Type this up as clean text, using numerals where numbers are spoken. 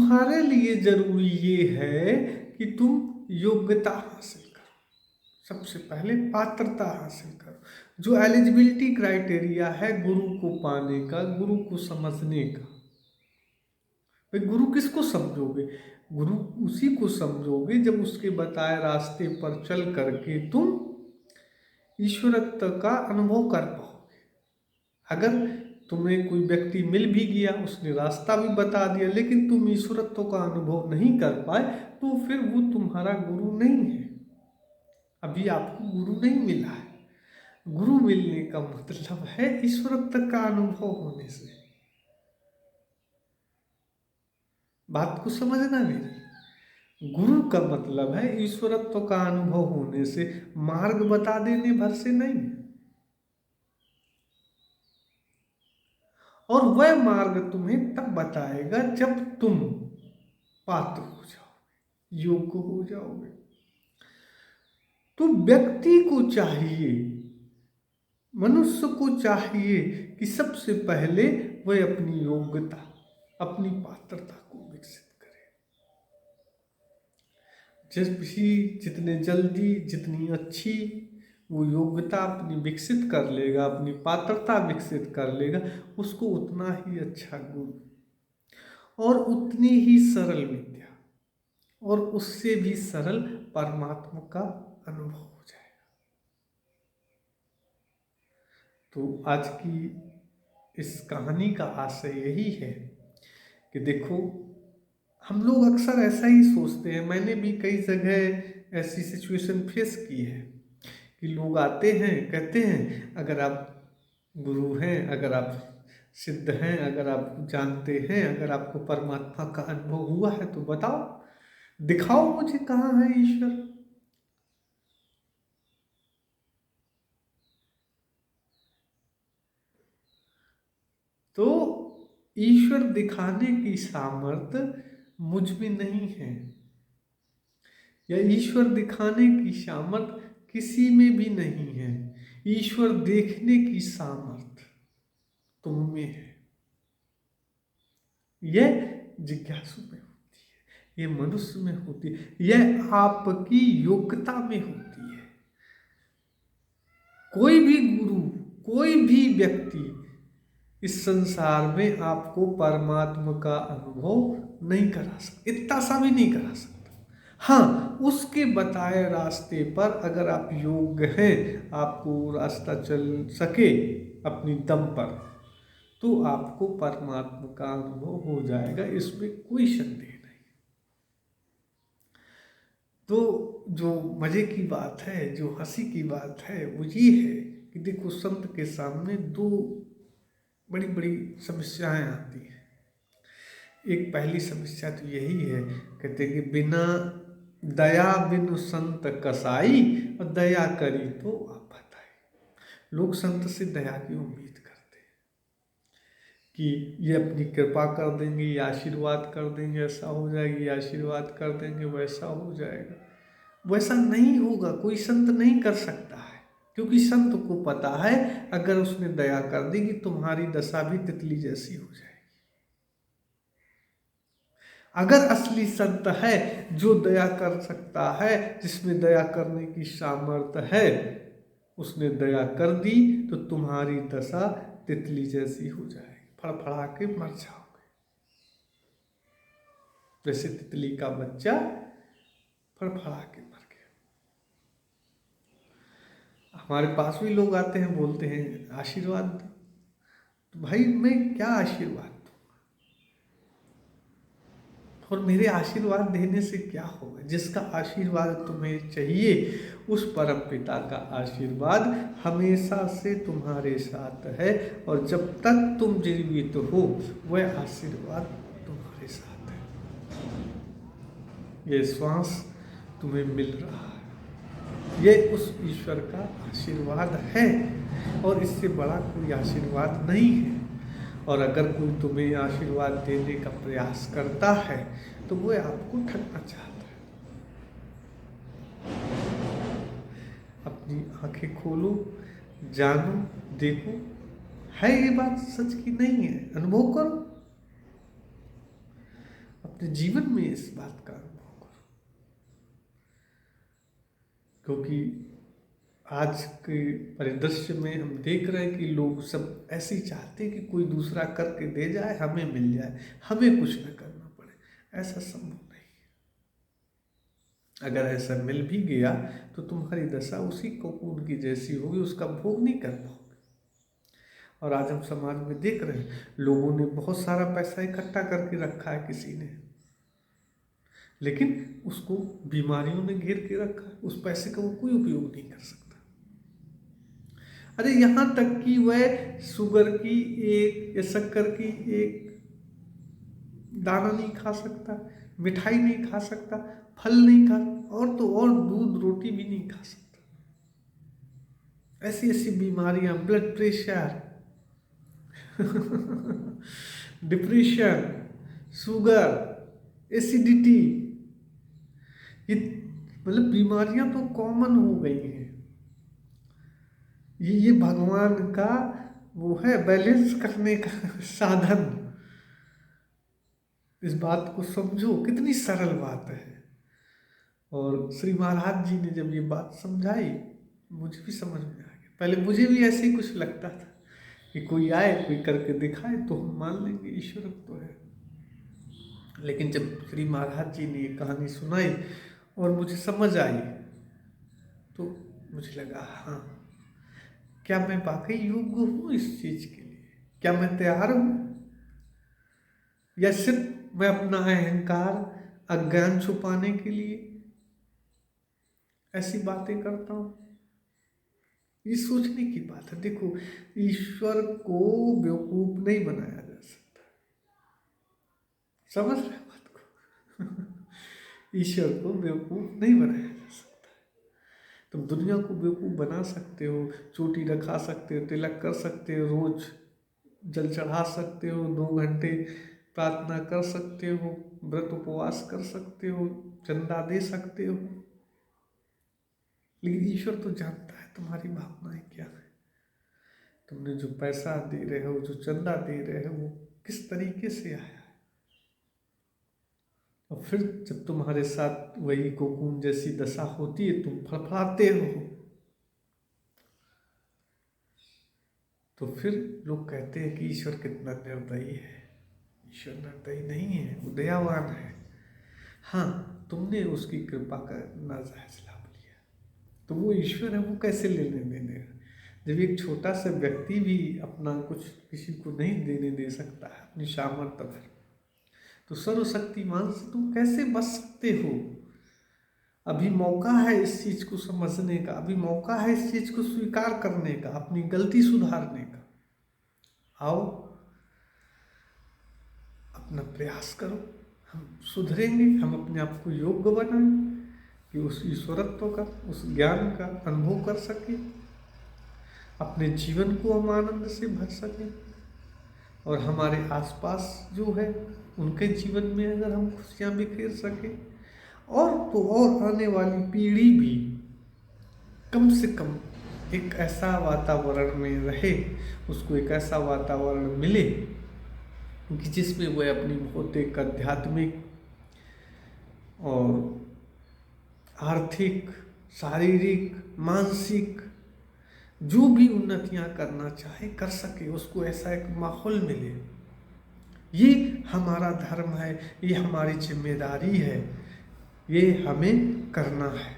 तुम्हारे लिए जरूरी ये है कि तुम योग्यता हासिल करो, सबसे पहले पात्रता हासिल करो। जो एलिजिबिलिटी क्राइटेरिया है गुरु को पाने का, गुरु को समझने का, भाई गुरु किसको समझोगे? गुरु उसी को समझोगे जब उसके बताए रास्ते पर चल करके तुम ईश्वरत्व का अनुभव कर पाओगे। अगर तुम्हें कोई व्यक्ति मिल भी गया, उसने रास्ता भी बता दिया, लेकिन तुम ईश्वरत्व का अनुभव नहीं कर पाए, तो फिर वो तुम्हारा गुरु नहीं है। अभी आपको गुरु नहीं मिला है। गुरु मिलने का मतलब है ईश्वरत्व का अनुभव होने से। बात को समझना मेरी। गुरु का मतलब है ईश्वरत्व का अनुभव होने से, मार्ग बता देने भर से नहीं। और वह मार्ग तुम्हें तब बताएगा जब तुम पात्र हो जाओगे, योग्य हो जाओगे। तो व्यक्ति को चाहिए, मनुष्य को चाहिए कि सबसे पहले वह अपनी योग्यता, अपनी पात्रता को विकसित करे। जितने जल्दी, जितनी अच्छी वो योग्यता अपनी विकसित कर लेगा, अपनी पात्रता विकसित कर लेगा, उसको उतना ही अच्छा गुरु और उतनी ही सरल विद्या और उससे भी सरल परमात्मा का अनुभव हो जाएगा। तो आज की इस कहानी का आशय यही है कि देखो, हम लोग अक्सर ऐसा ही सोचते हैं, मैंने भी कई जगह ऐसी सिचुएशन फेस की है कि लोग आते हैं, कहते हैं अगर आप गुरु हैं, अगर आप सिद्ध हैं, अगर आप जानते हैं, अगर आपको परमात्मा का अनुभव हुआ है तो बताओ, दिखाओ मुझे कहाँ है ईश्वर। तो ईश्वर दिखाने की सामर्थ्य मुझ में नहीं है, या ईश्वर दिखाने की सामर्थ्य किसी में भी नहीं है। ईश्वर देखने की सामर्थ्य तुम में है। यह जिज्ञासु में होती है, यह मनुष्य में होती है, यह आपकी योग्यता में होती है। कोई भी गुरु, कोई भी व्यक्ति इस संसार में आपको परमात्मा का अनुभव नहीं करा सकता, इतना सा भी नहीं करा सकता। हाँ, उसके बताए रास्ते पर अगर आप योग्य हैं, आपको रास्ता चल सके अपनी दम पर, तो आपको परमात्मा का अनुभव हो जाएगा, इसमें कोई संदेह नहीं। तो जो मजे की बात है, जो हंसी की बात है, वो ये है कि देखो, संत के सामने दो बड़ी बड़ी समस्याएं आती हैं। एक पहली समस्या तो यही है, कहते हैं कि बिना दया बिनु संत कसाई, और दया करी तो आफत आई। लोग संत से दया की उम्मीद करते हैं कि ये अपनी कृपा कर देंगे, ये आशीर्वाद कर देंगे, ऐसा हो जाएगा, ये आशीर्वाद कर देंगे, वैसा हो जाएगा। वैसा नहीं होगा, कोई संत नहीं कर सकता है, क्योंकि संत को पता है अगर उसने दया कर दी कि तुम्हारी दशा भी तितली जैसी हो जाएगी। अगर असली संत है जो दया कर सकता है, जिसमें दया करने की सामर्थ्य है, उसने दया कर दी तो तुम्हारी दशा तितली जैसी हो जाएगी, फड़फड़ा के मर जाओगे। जैसे तितली का बच्चा फड़फड़ा के मर गया। हमारे पास भी लोग आते हैं, बोलते हैं आशीर्वाद दो, तो भाई मैं क्या आशीर्वाद दूँ, और मेरे आशीर्वाद देने से क्या होगा? जिसका आशीर्वाद तुम्हें चाहिए, उस परम पिता का आशीर्वाद हमेशा से तुम्हारे साथ है, और जब तक तुम जीवित हो वह आशीर्वाद तुम्हारे साथ है। ये श्वास तुम्हें मिल रहा है, ये उस ईश्वर का आशीर्वाद है, और इससे बड़ा कोई आशीर्वाद नहीं है। और अगर कोई तुम्हें आशीर्वाद देने का प्रयास करता है तो वो आपको ठगना चाहता है। अपनी आंखें खोलो, जानो, देखो, है ये बात सच की नहीं है, अनुभव करो। अपने जीवन में इस बात का अनुभव करो, क्योंकि आज के परिदृश्य में हम देख रहे हैं कि लोग सब ऐसे ही चाहते हैं कि कोई दूसरा करके दे जाए, हमें मिल जाए, हमें कुछ न करना पड़े। ऐसा संभव नहीं है। अगर ऐसा मिल भी गया तो तुम्हारी दशा उसी कोकून की जैसी होगी, उसका भोग नहीं कर पाओगे। और आज हम समाज में देख रहे हैं, लोगों ने बहुत सारा पैसा इकट्ठा करके रखा है किसी ने, लेकिन उसको बीमारियों ने घेर के रखा है, उस पैसे का वो कोई उपयोग नहीं कर सकता। अरे यहाँ तक कि वह शुगर की एक या शक्कर की एक दाना नहीं खा सकता, मिठाई नहीं खा सकता, फल नहीं खा, और तो और दूध रोटी भी नहीं खा सकता। ऐसी ऐसी बीमारियां, blood pressure, depression, sugar, acidity, ये मतलब बीमारियां तो कॉमन हो गई हैं। ये भगवान का वो है बैलेंस करने का साधन। इस बात को समझो, कितनी सरल बात है। और श्री महाराज जी ने जब ये बात समझाई, मुझे भी समझ में आ गया। पहले मुझे भी ऐसे ही कुछ लगता था कि कोई आए, कोई करके दिखाए तो हम मान लेंगे ईश्वर तो है। लेकिन जब श्री महाराज जी ने ये कहानी सुनाई और मुझे समझ आई, तो मुझे लगा हाँ, क्या मैं वाकई योग्य हूँ इस चीज के लिए? क्या मैं तैयार हूँ, या सिर्फ मैं अपना अहंकार, अज्ञान छुपाने के लिए ऐसी बातें करता हूँ? ये सोचने की बात है। देखो, ईश्वर को बेवकूफ नहीं बनाया जा सकता, समझ रहे बात को? ईश्वर को बेवकूफ नहीं बनाया जा सकता। तुम दुनिया को बेवकूफ बना सकते हो, चोटी रखा सकते हो, तिलक कर सकते हो, रोज जल चढ़ा सकते हो, 2 घंटे प्रार्थना कर सकते हो, व्रत उपवास कर सकते हो, चंदा दे सकते हो, लेकिन ईश्वर तो जानता है तुम्हारी भावनाएं क्या है। तुमने जो पैसा दे रहे हो, जो चंदा दे रहे हो, वो किस तरीके से आया है। और फिर जब तुम्हारे साथ वही कोकून जैसी दशा होती है, तुम फड़फड़ाते हो, तो फिर लोग कहते हैं कि ईश्वर कितना निर्दयी है। ईश्वर निर्दयी नहीं है, वो दयावान है। हाँ, तुमने उसकी कृपा का नाजायज लाभ लिया, तो वो ईश्वर है, वो कैसे लेने देने? जब एक छोटा सा व्यक्ति भी अपना कुछ किसी को नहीं देने दे सकता है अपनी सामर्थ्य भर, तो सर्वशक्तिमान से तुम कैसे बच सकते हो? अभी मौका है इस चीज को समझने का, अभी मौका है इस चीज को स्वीकार करने का, अपनी गलती सुधारने का। आओ, अपना प्रयास करो, हम सुधरेंगे, हम अपने आप को योग्य बनाएं कि उस ईश्वरत्व का, उस ज्ञान का अनुभव कर सके, अपने जीवन को हम आनंद से भर सकें, और हमारे आसपास जो है उनके जीवन में अगर हम खुशियाँ बिखेर सकें, और तो और आने वाली पीढ़ी भी कम से कम एक ऐसा वातावरण में रहे, उसको एक ऐसा वातावरण मिले कि जिसमें वह अपनी भौतिक, आध्यात्मिक और आर्थिक, शारीरिक, मानसिक जो भी उन्नतियां करना चाहे कर सके, उसको ऐसा एक माहौल मिले। ये हमारा धर्म है, ये हमारी जिम्मेदारी है, ये हमें करना है।